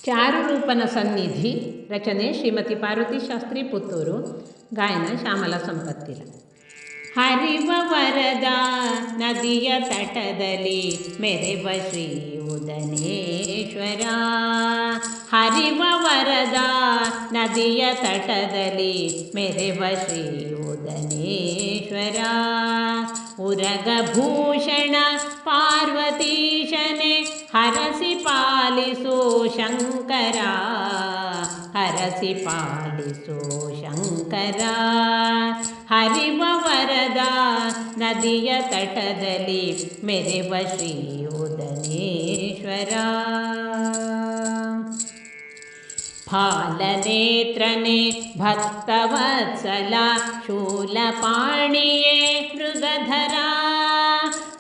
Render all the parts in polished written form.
ಚಾರುರೂಪನ ಸನ್ನಿಧಿ. ರಚನೆ ಶ್ರೀಮತಿ ಪಾರ್ವತಿ ಶಾಸ್ತ್ರಿ ಪುತ್ತೂರು. ಗಾಯನ ಶ್ಯಾಮಲ ಸಂಪತ್ತಿಲ. ಹರಿವ ವರದ ನದಿಯ ತಟದಲ್ಲಿ ಮೆರೆವ ಶ್ರೀ ಉದನೇಶ್ವರ. ಹರಿವ ವರದ ನದಿಯ ತಟದಲ್ಲಿ ಮೆರೆವ ಶ್ರೀ ಉದನೇಶ್ವರ. ಉರಗಭೂಷಣ ಪಾರ್ವತೀಶನೆ ಹರಸಿ ಪಾಲಿಸೋ ಶಂಕರ. ಹರಸಿ ಪಾಲಿಸೋ ಶಂಕರ. ಹರಿವ ವರದ ನದಿಯ ತಟದಲ್ಲಿ ಮೆರೆವ ಶ್ರೀ ಉದನೇಶ್ವರ. ಫಾಲನೇತ್ರನೆ ಭಕ್ತವತ್ಸಲ ಶೂಲಪಾಣಿಯೇ ಮೃಗಧರ.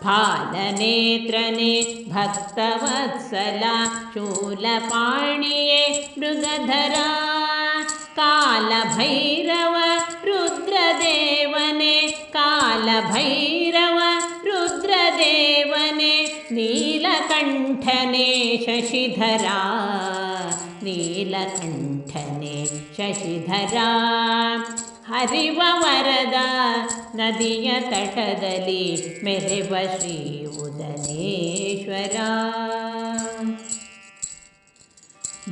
ಫಾಲನೇತ್ರನೆ ಭಕ್ತವತ್ಸಲ ಶೂಲಪಾಣಿಯೇ ಮೃಗಧರ. ಕಾಲಭೈರವ ರುದ್ರದೇವನೆ ಕಾಲಭೈರವ ರುದ್ರದೇವನೆ ನೀಲಕಂಠನೆ ಶಶಿಧರ. ನೀಲಕಂಠನೆ ಶಶಿಧರ. ಹರಿವ ವರದ ನದಿಯ ತಟದಲ್ಲಿ ಮೆರೆವ ಶ್ರೀ ಉದನೇಶ್ವರ.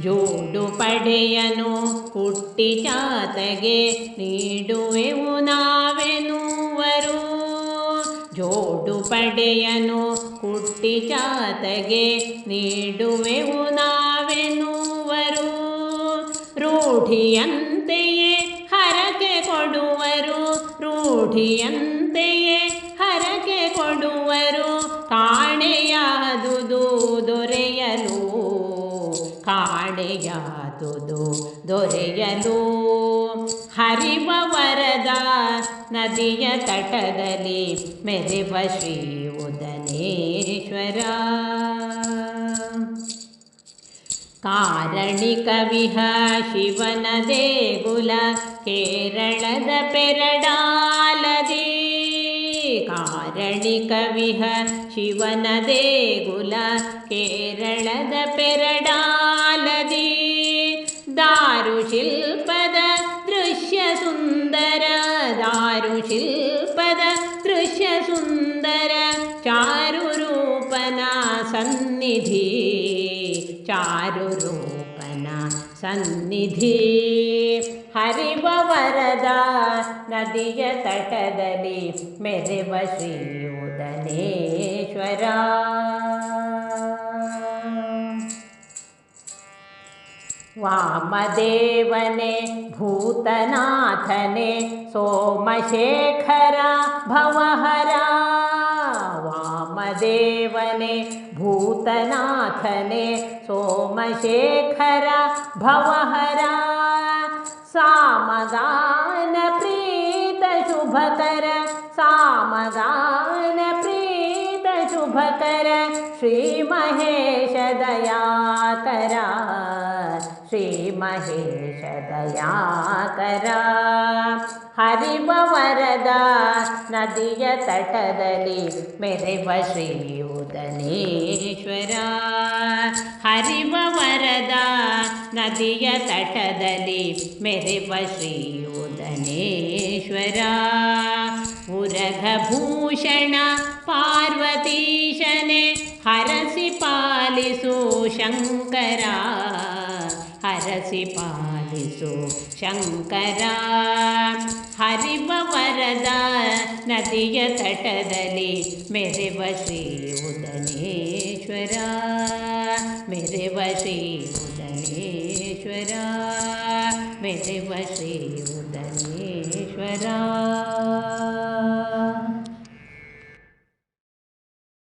ಜೋಡು ಪಡೆಯನು ಹುಟ್ಟಿ ಚಾತಗೆ ನೀಡುವೆವು ನಾವೆನುವರು. ಜೋಡು ಪಡೆಯನು ಹುಟ್ಟಿ ಚಾತಗೆ ನೀಡುವೆವು ನಾವೆನುವರು. ರೂಢಿಯಂತೆಯೇ ಹರಕೆ ಕೊಡುವರು. ರೂಢಿಯಂತೆಯೇ ಹರಕೆ ಕೊಡುವರು. ಕಾಣೆಯಾದುದು ದೊರೆಯಲು ಕಾಣೆಯಾದುದು ದೊರೆಯಲು. ಹರಿವ ವರದ ನದಿಯ ತಟದಲ್ಲಿ ಮೆರೆವ ಶ್ರೀ ಉದನೇಶ್ವರ. ಕಾರಣಿಕ ವಿಹ ಶಿವನ ದೇಗುಲ ಕೇರಳದ ಪೆರಡಾಲದಿ. ಕಾರಣಿಕ ವಿಹ ಶಿವನ ದೇಗುಲ ಕೇರಳದ ಪೆರಡಾಲದಿ. ದಾರುಶಿಲ್ಪದ ದೃಶ್ಯ ಸುಂದರ. ದಾರುಶಿಲ್ಪದ ದೃಶ್ಯ ಸುಂದರ. ಚಾರುರೂಪನ ಸನ್ನಿಧಿ. ಚಾರುರೂಪನ ಸನ್ನಿಧಿ. ಹರಿವ ವರದ ನದಿಯ ತಟದಲ್ಲಿ ಮೆರೆವ ಶ್ರೀ ಉದನೇಶ್ವರ. ವಾಮದೇವನೆ ಭೂತನಾಥನೆ ಸೋಮಶೇಖರ ಭವಹರ. ವಾಮದೇವನೆ ಭೂತನಾಥನೆ ಸೋಮಶೇಖರ ಭವಹರ. ಸಾಮಗಾನ ಪ್ರೀತ ಶುಭಕರ. ಸಾಮಗಾನ ಪ್ರೀತ ಶುಭಕರ. ಶ್ರೀ ಮಹೇಶ ದಯಾಕರ. ಶ್ರೀ ಮಹೇಶ ದಯಾಕರ. ಹರಿವ ವರದ ನದಿಯ ತಟದಲ್ಲಿ ಮೆರೆವ ಶ್ರೀ ಉದನೇಶ್ವರ. ಹರಿವ ವರದ ನದಿಯ ತಟದಲ್ಲಿ ಮೆರೆವ ಶ್ರೀ ಉದನೇಶ್ವರ. ಉರಗಭೂಷಣ ಪಾರ್ವತೀಶನೆ ಹರಸಿ ಪಾಲಿಸೋ ಶಂಕರ. ಹರಸಿ ಪಾಲಿಸೋ ಶಂಕರ. ಹರಿವ ವರದ ನದಿಯ ತಟದಲ್ಲಿ ಮೆರೆವ ಶ್ರೀ ಉದನೇಶ್ವರ. ಮೆರೆವ ಶ್ರೀ ಉದನೇಶ್ವರ. ಮೆರೆವ ಶ್ರೀ ಉದನೇಶ್ವರ.